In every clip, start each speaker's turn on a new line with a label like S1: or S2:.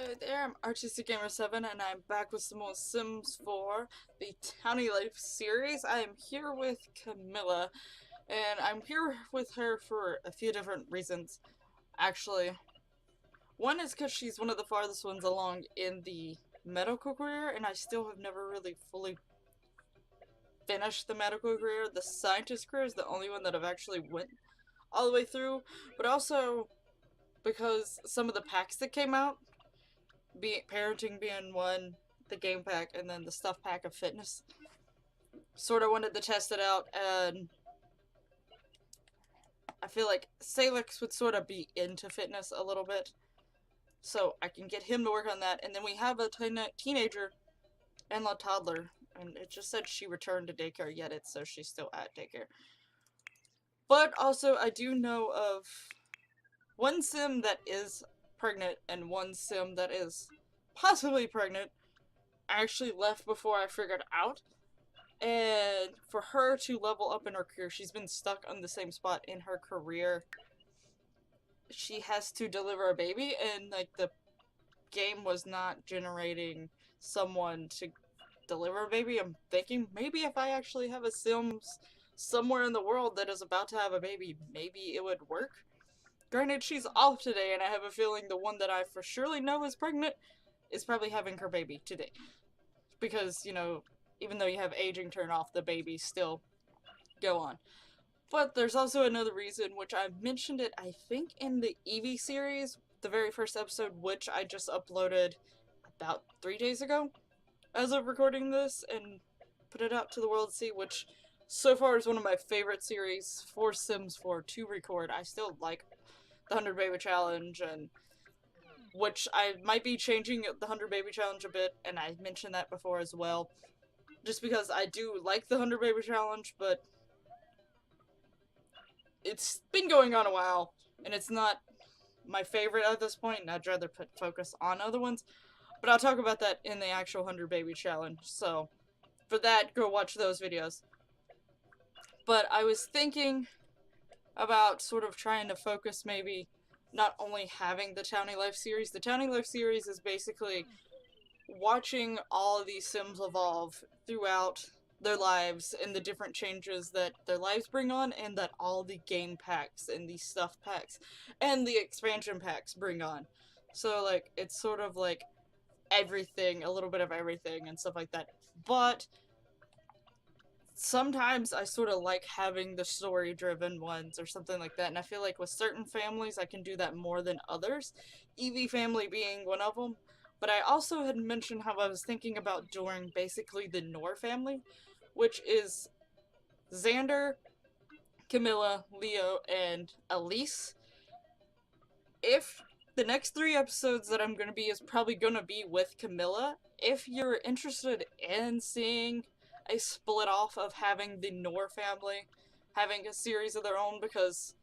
S1: Hello there, I'm Artistic Gamer 7 and I'm back with some more Sims 4, the Townie Life series. I am here with Camilla, and I'm here with her for a few different reasons. Actually, one is because she's one of the farthest ones along in the medical career, and I still have never really fully finished the medical career. The scientist career is the only one that I've actually went all the way through, but also because some of the packs that came out, parenting being one, the game pack, and then the stuff pack of fitness. Sort of wanted to test it out, and I feel like Salix would sort of be into fitness a little bit, so I can get him to work on that. And then we have a teenager and a toddler, and it just said she returned to daycare yet, so she's still at daycare. But also, I do know of one sim that is pregnant and one sim that is possibly pregnant. I actually left before I figured out. And for her to level up in her career, she's been stuck on the same spot in her career. She has to deliver a baby, and like the game was not generating someone to deliver a baby. I'm thinking maybe if I actually have a Sims somewhere in the world that is about to have a baby, maybe it would work. Granted, she's off today, and I have a feeling the one that I for surely know is pregnant is probably having her baby today. Because, you know, even though you have aging turn off, the babies still go on. But there's also another reason, which I mentioned it, I think, in the Eevee series, the very first episode, which I just uploaded about 3 days ago, as of recording this, and put it out to the world to see, which so far is one of my favorite series for Sims 4 to record. I still like the 100 Baby Challenge, and which I might be changing the 100 Baby Challenge a bit, and I mentioned that before as well. Just because I do like the 100 Baby Challenge, but it's been going on a while, and it's not my favorite at this point, and I'd rather put focus on other ones. But I'll talk about that in the actual 100 Baby Challenge, so for that, go watch those videos. But I was thinking about sort of trying to focus maybe not only having the Townie Life series. The Townie Life series is basically watching all of these Sims evolve throughout their lives and the different changes that their lives bring on, and that all the game packs and the stuff packs and the expansion packs bring on. So, like, it's sort of like everything, a little bit of everything and stuff like that. But sometimes I sort of like having the story-driven ones or something like that, and I feel like with certain families I can do that more than others, Eevee family being one of them. But I also had mentioned how I was thinking about doing basically the Nor family, which is Xander, Camilla, Leo, and Elise. If the next 3 episodes that I'm going to be is probably going to be with Camilla, if you're interested in seeing a split off of having the Nor family having a series of their own, because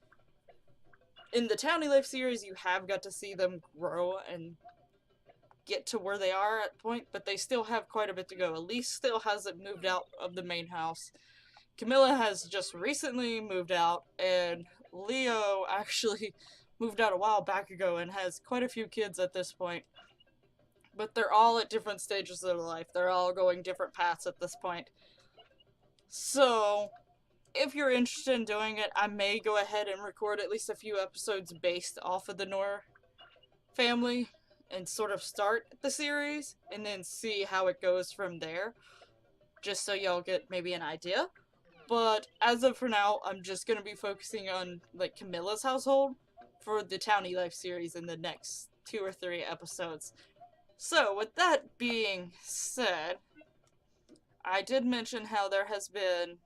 S1: in the Townie Life series you have got to see them grow and get to where they are at point, but they still have quite a bit to go. Elise still hasn't moved out of the main house. Camilla has just recently moved out, and Leo actually moved out a while back ago and has quite a few kids at this point. But they're all at different stages of their life. They're all going different paths at this point. So, if you're interested in doing it, I may go ahead and record at least a few episodes based off of the Nor family and sort of start the series and then see how it goes from there, just so y'all get maybe an idea. But as of for now, I'm just going to be focusing on like Camilla's household for the Townie Life series in the next 2 or 3 episodes. So with that being said, I did mention how there has been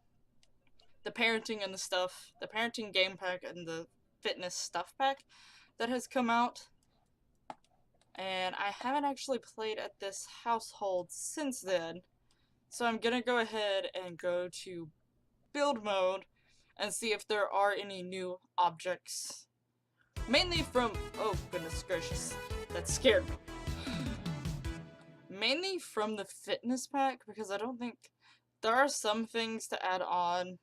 S1: the parenting and the stuff, the parenting game pack and the fitness stuff pack that has come out. And I haven't actually played at this household since then. So I'm gonna go ahead and go to build mode and see if there are any new objects. Mainly from, oh goodness gracious, that scared me. Mainly from the fitness pack, because I don't think there are some things to add on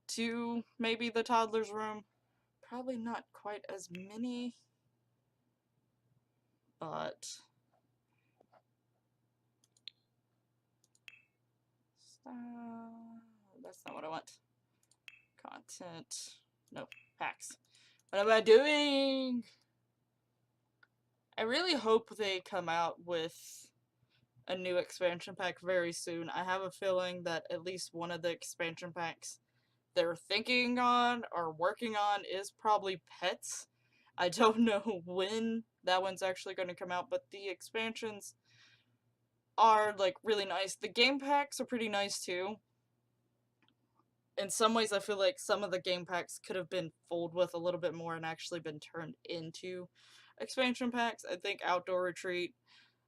S1: to maybe the toddler's room. Probably not quite as many, but That's not what I want. Content. No, packs. What am I doing? I really hope they come out with a new expansion pack very soon. I have a feeling that at least one of the expansion packs they're thinking on or working on is probably pets. I don't know when that one's actually going to come out, but the expansions are like really nice. The game packs are pretty nice too. In some ways, I feel like some of the game packs could have been fooled with a little bit more and actually been turned into expansion packs. I think Outdoor Retreat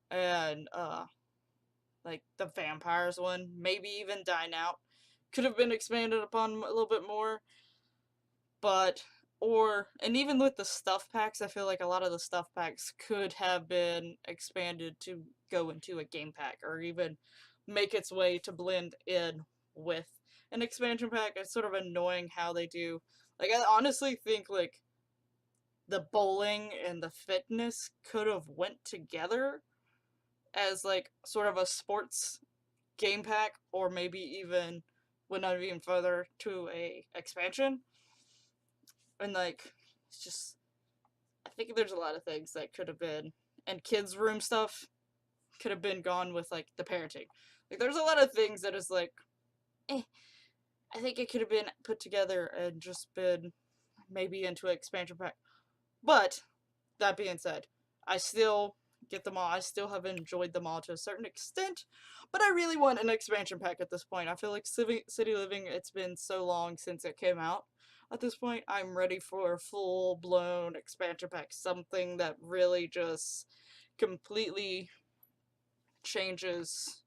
S1: and like the vampires one, maybe even Dine Out, could have been expanded upon a little bit more. But and even with the stuff packs, I feel like a lot of the stuff packs could have been expanded to go into a game pack or even make its way to blend in with an expansion pack. It's sort of annoying how they do. Like, I honestly think like the bowling and the fitness could have went together as like sort of a sports game pack, or maybe even went out even further to a expansion. And like, it's just, I think there's a lot of things that could have been, and kids room stuff could have been gone with like the parenting. Like, there's a lot of things that is like, I think it could have been put together and just been maybe into an expansion pack. But that being said, I still get them all. I still have enjoyed them all to a certain extent, but I really want an expansion pack at this point. I feel like City Living, it's been so long since it came out. At this point, I'm ready for a full-blown expansion pack. Something that really just completely changes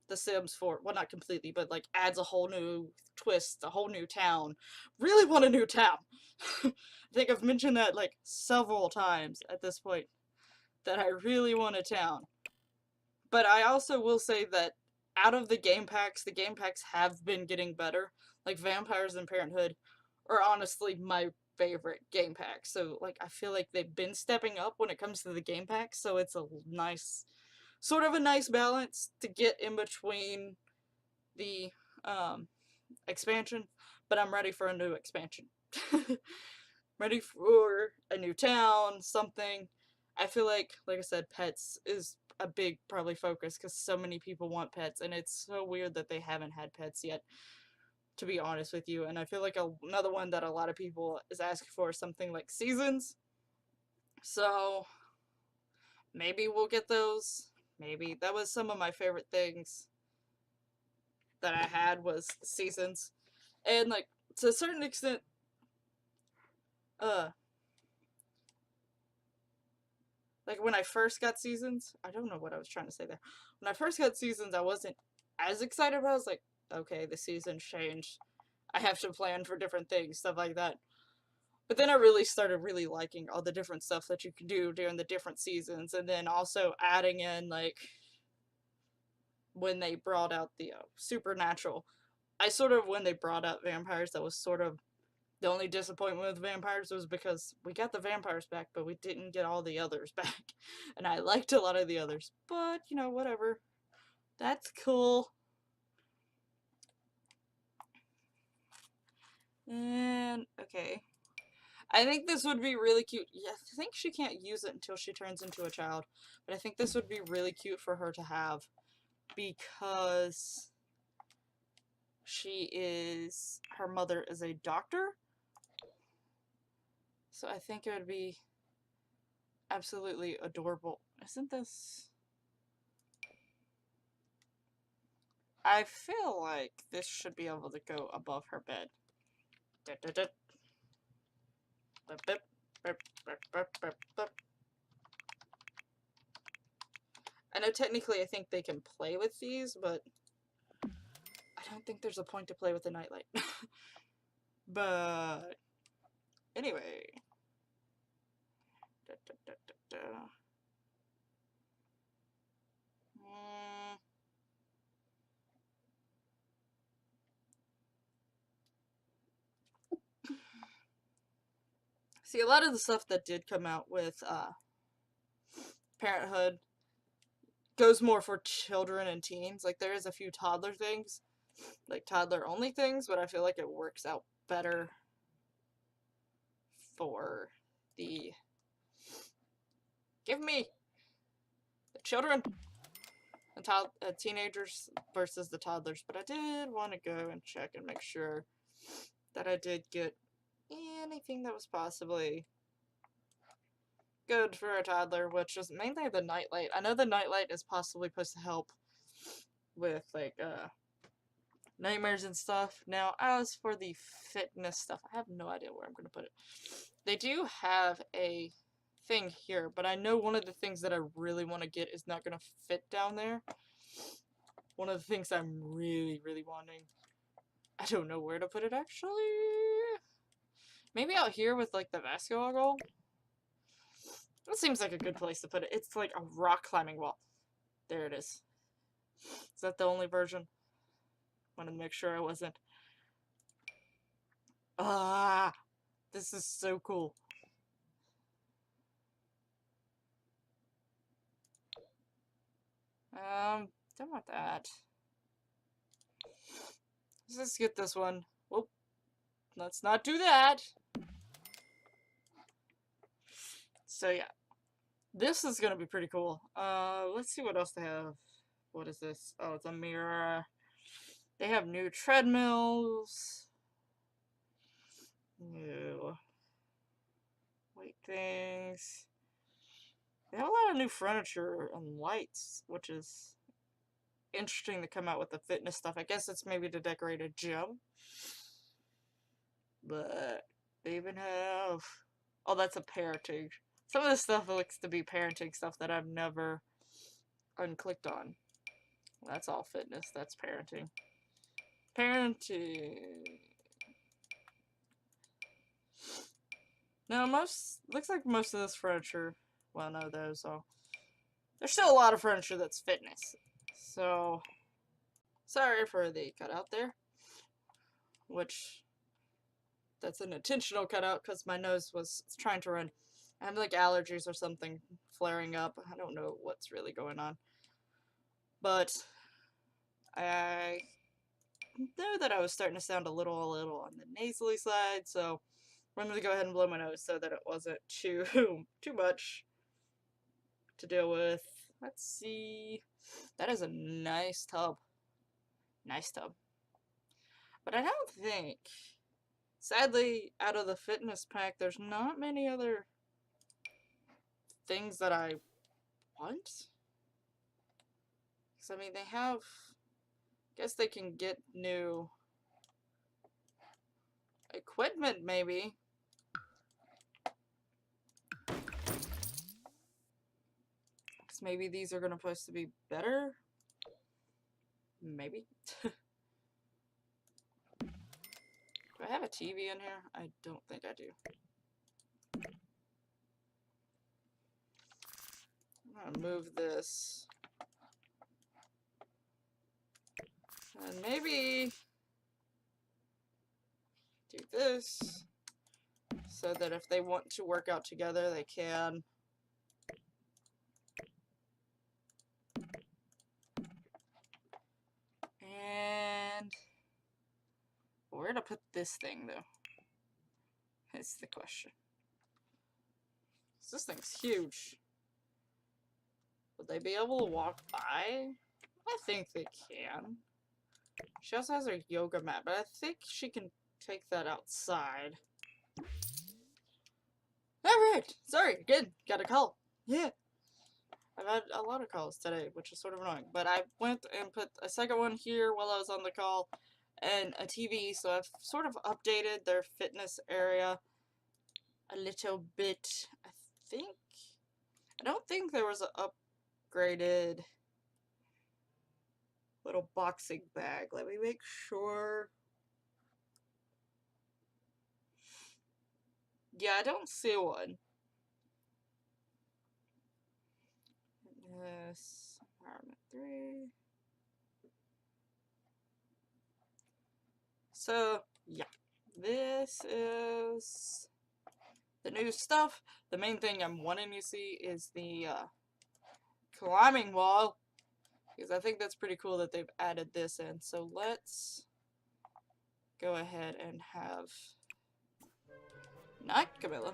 S1: The Sims 4. Well, not completely, but like adds a whole new twist, a whole new town. Really want a new town. I think I've mentioned that like several times at this point, that I really want a town. But I also will say that out of the game packs have been getting better. Like Vampires and Parenthood are honestly my favorite game packs. So like I feel like they've been stepping up when it comes to the game packs, so it's a nice sort of a nice balance to get in between the expansion, but I'm ready for a new expansion. Ready for a new town, something. I feel like I said, pets is a big probably focus because so many people want pets, and it's so weird that they haven't had pets yet, to be honest with you. And I feel like another one that a lot of people is asking for is something like seasons. So maybe we'll get those. Maybe. That was some of my favorite things that I had was seasons. And like to a certain extent, like when I first got seasons, I don't know what I was trying to say there. When I first got seasons, I wasn't as excited, but I was like, okay, the seasons changed. I have to plan for different things, stuff like that. But then I really started really liking all the different stuff that you can do during the different seasons, and then also adding in like when they brought out the supernatural. I sort of, when they brought out vampires, that was sort of the only disappointment with vampires, was because we got the vampires back, but we didn't get all the others back. And I liked a lot of the others. But, you know, whatever. That's cool. And, okay. I think this would be really cute. Yeah, I think she can't use it until she turns into a child. But I think this would be really cute for her to have. Because her mother is a doctor. So I think it would be absolutely adorable. Isn't this... I feel like this should be able to go above her bed. I know technically I think they can play with these, but I don't think there's a point to play with the nightlight. But anyway. See, a lot of the stuff that did come out with Parenthood, goes more for children and teens. Like, there is a few toddler things, like toddler only things, but I feel like it works out better for the give me the children and teenagers versus the toddlers. But I did want to go and check and make sure that I did get anything that was possibly good for a toddler, which is mainly the nightlight. I know the nightlight is possibly supposed to help with like nightmares and stuff. Now, as for the fitness stuff, I have no idea where I'm gonna put it. They do have a thing here, but I know one of the things that I really want to get is not gonna fit down there. One of the things I'm really, really wanting. I don't know where to put it actually. Maybe out here with like the basketball goal. That seems like a good place to put it. It's like a rock climbing wall. There it is. Is that the only version? Wanted to make sure I wasn't. Ah, this is so cool. Don't want that. Let's get this one. Whoop. Let's not do that. So yeah, this is gonna be pretty cool. Let's see what else they have. What is this? Oh, it's a mirror. They have new treadmills. New weight things. They have a lot of new furniture and lights, which is interesting to come out with the fitness stuff. I guess it's maybe to decorate a gym. But they even have... Oh, that's a parenting. Some of this stuff looks to be parenting stuff that I've never unclicked on. That's all fitness. That's parenting. Parenting. Now, looks like most of this furniture, well, no, there's still a lot of furniture that's fitness. So, sorry for the cutout there. Which, that's an intentional cutout because my nose was trying to run. I have like allergies or something flaring up. I don't know what's really going on. But, I know that I was starting to sound a little on the nasally side, so I'm going to go ahead and blow my nose so that it wasn't too much to deal with. Let's see. That is a nice tub. Nice tub. But I don't think, sadly, out of the fitness pack, there's not many other things that I want. Because, I mean, they have, I guess they can get new equipment, maybe. Because maybe these are going to supposed to be better. Maybe. Do I have a TV in here? I don't think I do. I'm gonna move this. And maybe do this so that if they want to work out together, they can. And where to put this thing, though? That's the question. This thing's huge. Would they be able to walk by? I think they can. She also has her yoga mat, but I think she can take that outside. Alright! Sorry, again, got a call. Yeah. I've had a lot of calls today, which is sort of annoying. But I went and put a second one here while I was on the call, and a TV, so I've sort of updated their fitness area a little bit, I think. I don't think there was an upgraded little boxing bag. Let me make sure. Yeah, I don't see one. Yes, environment 3. So, yeah. This is the new stuff. The main thing I'm wanting to see is the climbing wall. Because I think that's pretty cool that they've added this in. So let's go ahead and have... Not Camilla.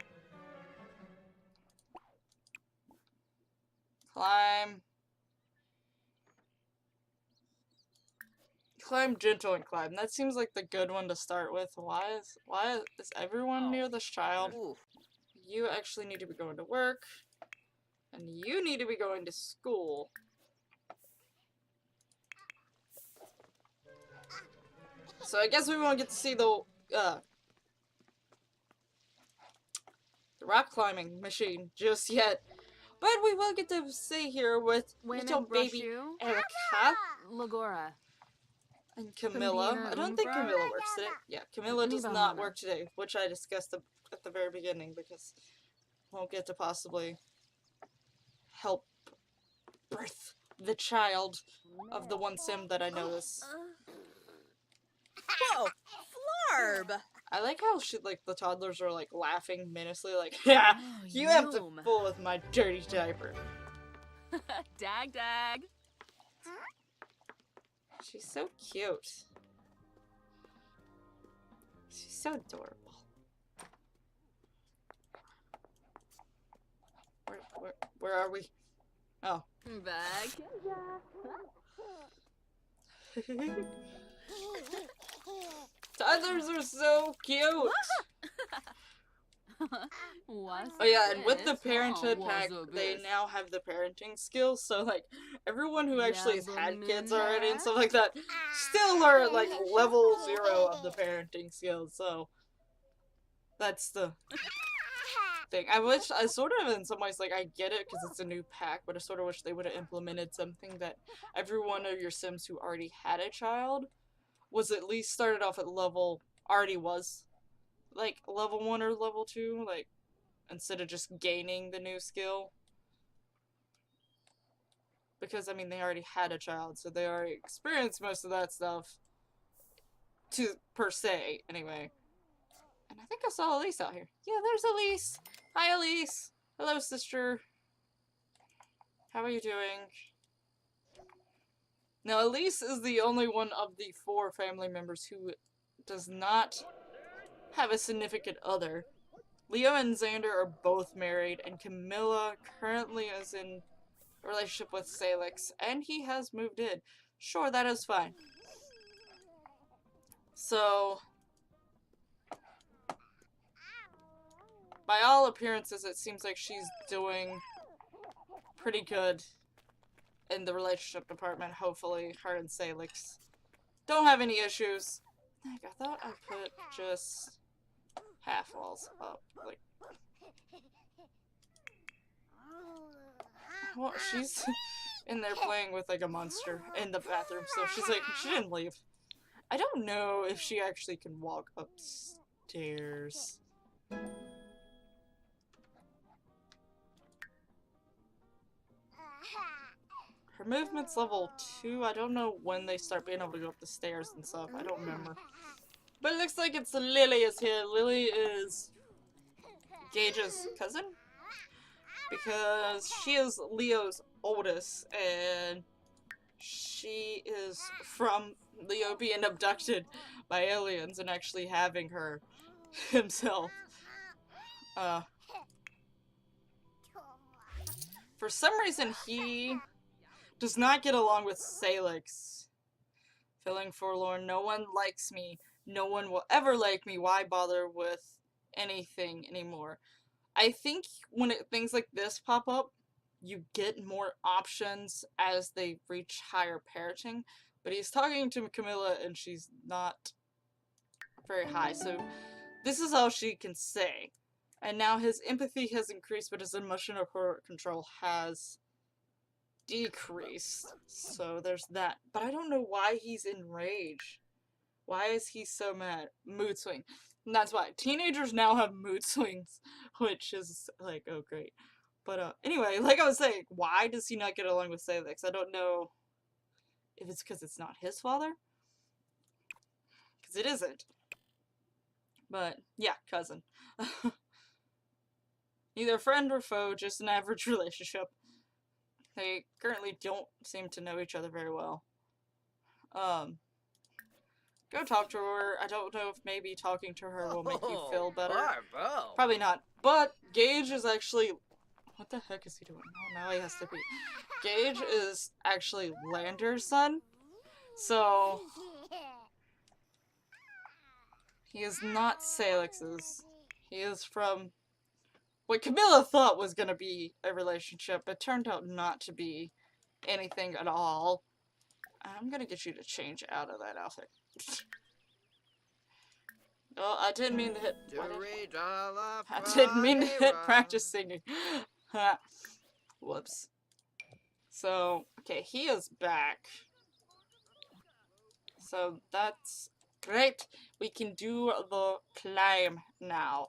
S1: Climb. Climb, gentle, and climb. That seems like the good one to start with. Why is everyone near this child?
S2: Ooh.
S1: You actually need to be going to work. And you need to be going to school. So I guess we won't get to see the rock climbing machine just yet. But we will get to see here with little baby Erica.
S3: Lagora.
S1: And Camilla. I don't think Camilla works today. Yeah, Camilla does not work today, which I discussed at the very beginning because won't get to possibly help birth the child of the one sim that I know is.
S2: Whoa! Flarb!
S1: I like how like the toddlers are like laughing menacingly, like, yeah, you have to fool with my dirty diaper.
S3: Dag dag.
S1: She's so cute. She's so adorable. Where are we? Oh.
S3: Bag.
S1: Toddlers are so cute! Oh yeah, and with the parenthood pack, they now have the parenting skills, so like, everyone who actually has had kids already and stuff like that, still are at like level 0 of the parenting skills, so that's the thing. I sort of in some ways, like, I get it because it's a new pack, but I sort of wish they would have implemented something that every one of your Sims who already had a child was at least started off at level, like, level 1 or level 2, like, instead of just gaining the new skill. Because, I mean, they already had a child, so they already experienced most of that stuff, per se, anyway. And I think I saw Elise out here. Yeah, there's Elise! Hi, Elise! Hello, sister. How are you doing? Now, Elise is the only one of the 4 family members who does not have a significant other. Leo and Xander are both married, and Camilla currently is in a relationship with Salix, and he has moved in. Sure, that is fine. So, by all appearances, it seems like she's doing pretty good in the relationship department. Hopefully, her and Salix don't have any issues. Heck, I thought I put just half walls up. Like, well, she's in there playing with like a monster in the bathroom, so she's like, she didn't leave. I don't know if she actually can walk upstairs. Her movement's level 2. I don't know when they start being able to go up the stairs and stuff. I don't remember. But it looks like it's Lily is here. Lily is Gage's cousin. Because she is Leo's oldest. And she is from Leo being abducted by aliens and actually having her himself. For some reason, he does not get along with Salix. Feeling forlorn, no one likes me. No one will ever like me. Why bother with anything anymore? I think when things like this pop up, you get more options as they reach higher parenting. But he's talking to Camilla and she's not very high. So this is all she can say. And now his empathy has increased, but his emotional control has decreased. So there's that. But I don't know why he's enraged. Why is he so mad? Mood swing. And that's why. Teenagers now have mood swings, which is like, oh great. But anyway, like I was saying, why does he not get along with Salix? I don't know if it's because it's not his father. Because it isn't. But yeah, cousin. Neither friend or foe, just an average relationship. They currently don't seem to know each other very well. Go talk to her. I don't know if maybe talking to her will make you feel better.
S2: Barbo.
S1: Probably not. But Gage is actually... What the heck is he doing? Oh, now he has to be. Gage is actually Lander's son. So... He is not Salix's. He is from what Camilla thought was gonna be a relationship. It turned out not to be anything at all. I'm gonna get you to change out of that outfit. Oh, I didn't mean to hit. I didn't mean to hit practice singing. Whoops. So, okay, he is back. So that's great. We can do the climb now.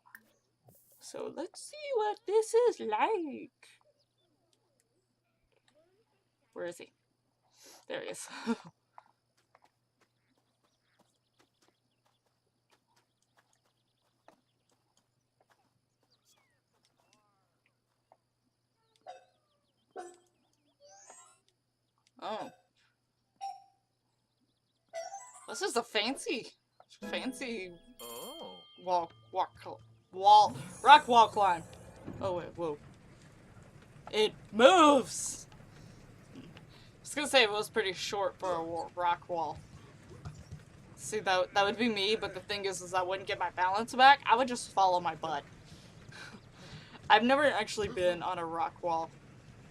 S1: So let's see what this is like. Where is he? There he is. Oh. This is a fancy
S2: Oh.
S1: rock wall climb. Oh wait, whoa. It moves! I was gonna say it was pretty short for a rock wall. See, that would be me, but the thing is I wouldn't get my balance back. I would just follow my butt. I've never actually been on a rock wall.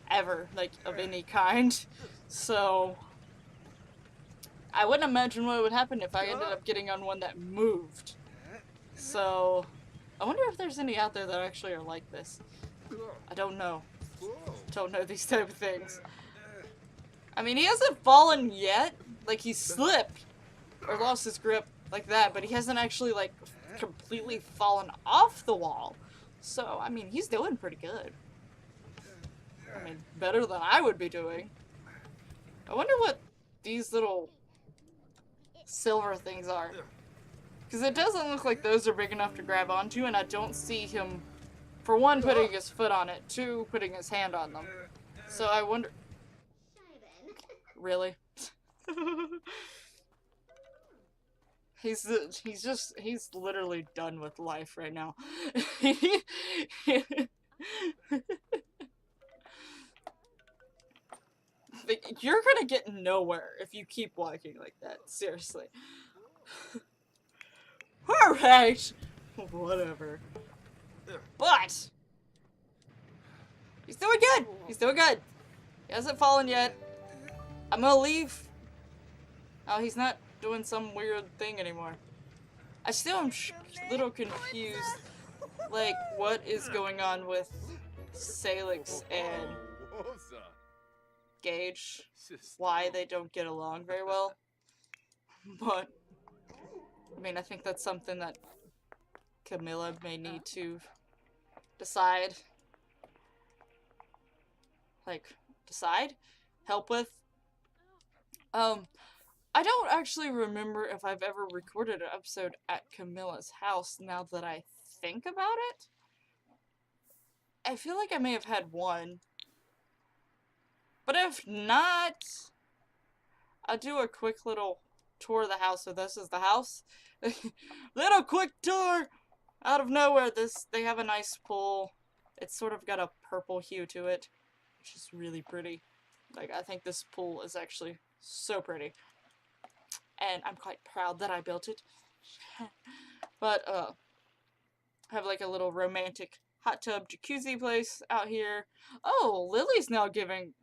S1: Ever, like, of any kind. So... I wouldn't imagine what would happen if I ended up getting on one that moved. So... I wonder if there's any out there that actually are like this. I don't know. Don't know these type of things. I mean, he hasn't fallen yet. Like, he slipped. Or lost his grip like that. But he hasn't actually, like, completely fallen off the wall. So, I mean, he's doing pretty good. I mean, better than I would be doing. I wonder what these little silver things are. Because it doesn't look like those are big enough to grab onto, and I don't see him, for one, putting his foot on it, two, putting his hand on them. So I wonder... Really? He's literally done with life right now. Like, you're gonna get nowhere if you keep walking like that, seriously. Alright! Whatever. But! He's doing good! He's doing good! He hasn't fallen yet. I'm gonna leave. Oh, he's not doing some weird thing anymore. I still am a little confused, like, what is going on with Salix and Gage, why they don't get along very well. But, I mean, I think that's something that Camilla may need to decide. Like, decide? Help with? I don't actually remember if I've ever recorded an episode at Camilla's house now that I think about it. I feel like I may have had one. But if not, I'll do a quick little tour of the house. So this is the house. Little quick tour out of nowhere. They have a nice pool. It's sort of got a purple hue to it, which is really pretty. Like, I think this pool is actually so pretty. And I'm quite proud that I built it. But, have like a little romantic hot tub jacuzzi place out here. Oh, Lily's now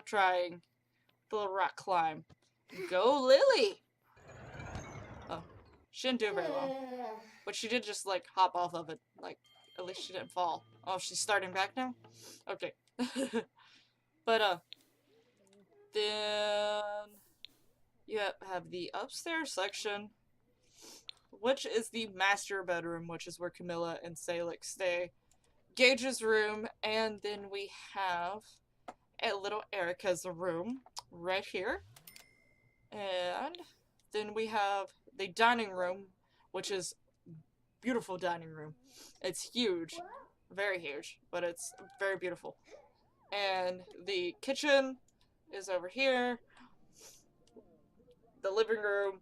S1: trying the little rock climb. Go, Lily! Oh, she didn't do very well. But she did just, like, hop off of it. Like, at least she didn't fall. Oh, she's starting back now? Okay. But, then you have the upstairs section, which is the master bedroom, which is where Camilla and Salix stay. Gage's room, and then we have a little Erica's room right here. And then we have the dining room, which is beautiful dining room. It's huge, very huge, but it's very beautiful. And the kitchen, is over here. The living room.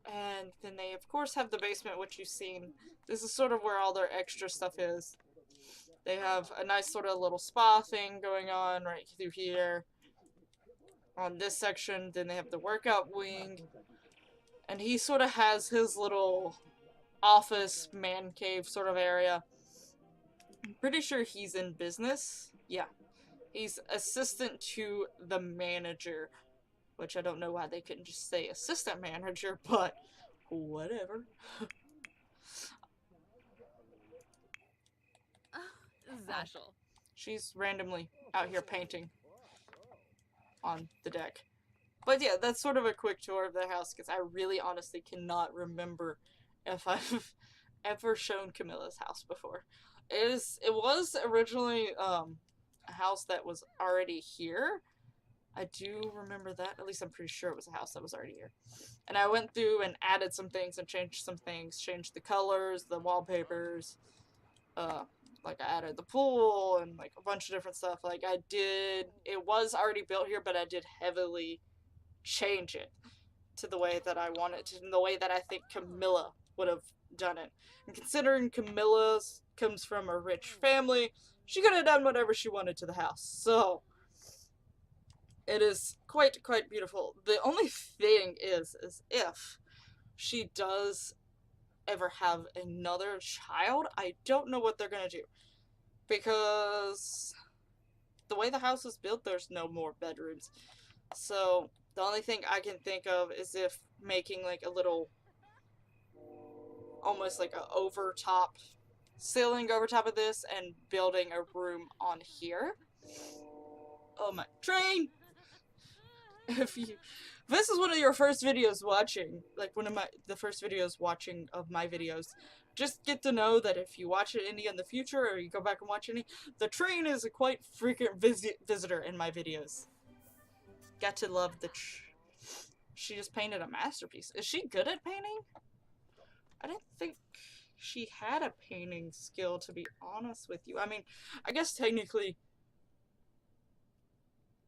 S1: And then they, of course, have the basement, which you've seen. This is sort of where all their extra stuff is. They have a nice sort of little spa thing going on right through here. On this section, then they have the workout wing. And he sort of has his little office, man cave sort of area. I'm pretty sure he's in business. Yeah. He's assistant to the manager. Which I don't know why they couldn't just say assistant manager, but whatever.
S3: Zashel.
S1: She's randomly out here painting on the deck. But yeah, that's sort of a quick tour of the house, because I really honestly cannot remember if I've ever shown Camilla's house before. It was originally a house that was already here. I do remember that. At least I'm pretty sure it was a house that was already here. And I went through and added some things and changed some things. Changed the colors, the wallpapers. Like I added the pool and like a bunch of different stuff. Like I did, it was already built here, but I did heavily change it to the way that I want it to, in the way that I think Camilla would have done it. And considering Camilla's comes from a rich family, she could have done whatever she wanted to the house. So it is quite beautiful. The only thing is if she does ever have another child, I don't know what they're gonna do. Because the way the house is built, there's no more bedrooms. So the only thing I can think of is if making like a little, almost like a overtop ceiling over top of this and building a room on here. Oh my train! If this is one of your first videos watching, like one of the first videos watching of my videos, just get to know that if you watch it any in the future or you go back and watch any, the train is a quite frequent visitor in my videos. Got to love the she just painted a masterpiece. Is she good at painting? I didn't think she had a painting skill, to be honest with you. I mean, I guess technically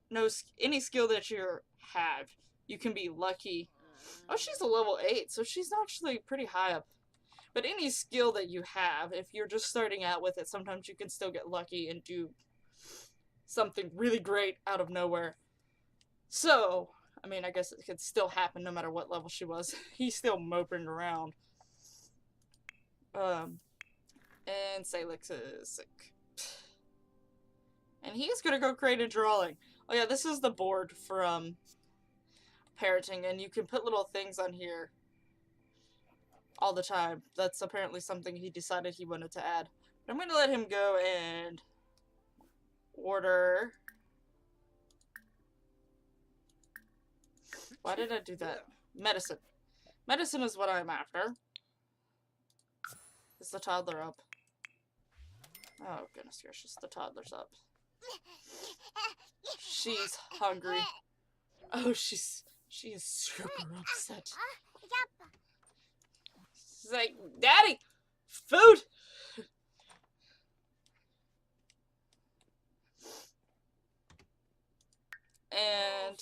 S1: no, any skill that you have, you can be lucky. Oh, she's a level 8, so she's actually pretty high up. But any skill that you have, if you're just starting out with it, sometimes you can still get lucky and do something really great out of nowhere. So, I mean, I guess it could still happen no matter what level she was. He's still moping around. And Salix is sick. And he's gonna go create a drawing. Oh yeah, this is the board from parenting, and you can put little things on here all the time. That's apparently something he decided he wanted to add. But I'm gonna let him go and order. Why did I do that? Medicine. Medicine is what I'm after. Is the toddler up? Oh goodness gracious, the toddler's up. She's hungry. Oh, she is super upset. She's like, Daddy, food! And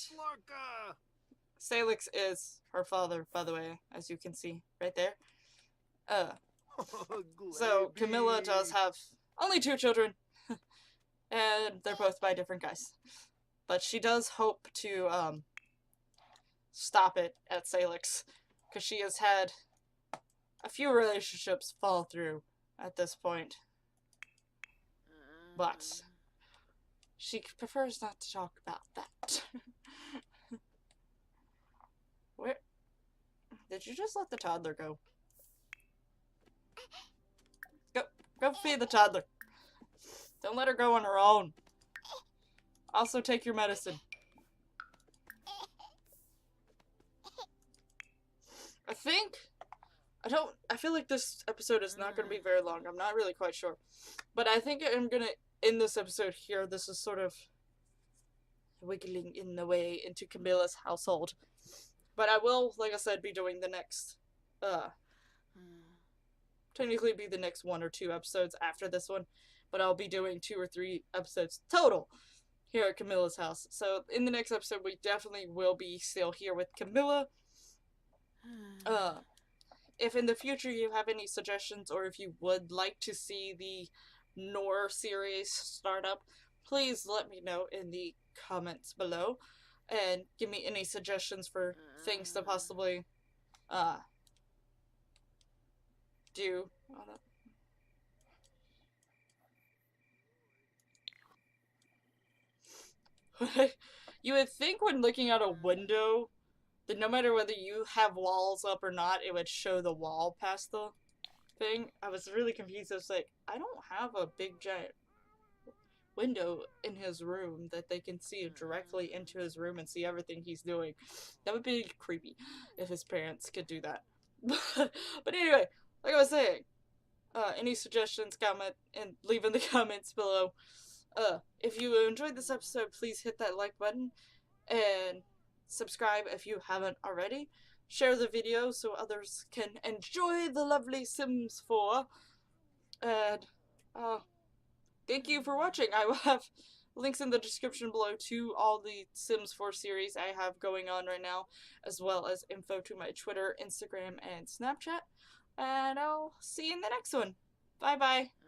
S1: Salix is her father, by the way, as you can see right there. So Camilla does have only 2 children, and they're both by different guys. But she does hope to stop it at Salix, because she has had a few relationships fall through at this point. But she prefers not to talk about that. Where did you just let the toddler go? Go feed the toddler. Don't let her go on her own. Also take your medicine. I feel like this episode is not going to be very long. I'm not really quite sure. But I think I'm going to end this episode here. This is sort of wiggling in the way into Camilla's household. But I will, like I said, be doing the next, technically be the next 1 or 2 episodes after this one. But I'll be doing 2 or 3 episodes total here at Camilla's house. So in the next episode, we definitely will be still here with Camilla. If in the future you have any suggestions, or if you would like to see the Nor series start up, please let me know in the comments below, and give me any suggestions for things to possibly do. You would think when looking out a window that no matter whether you have walls up or not, it would show the wall past the thing. I was really confused. I was like, I don't have a big giant window in his room that they can see directly into his room and see everything he's doing. That would be creepy if his parents could do that. But anyway, like I was saying, any suggestions, comment, and leave in the comments below. If you enjoyed this episode, please hit that like button and subscribe if you haven't already. Share the video so others can enjoy the lovely Sims 4. And thank you for watching. I will have links in the description below to all the Sims 4 series I have going on right now, as well as info to my Twitter, Instagram, and Snapchat. And I'll see you in the next one. Bye bye.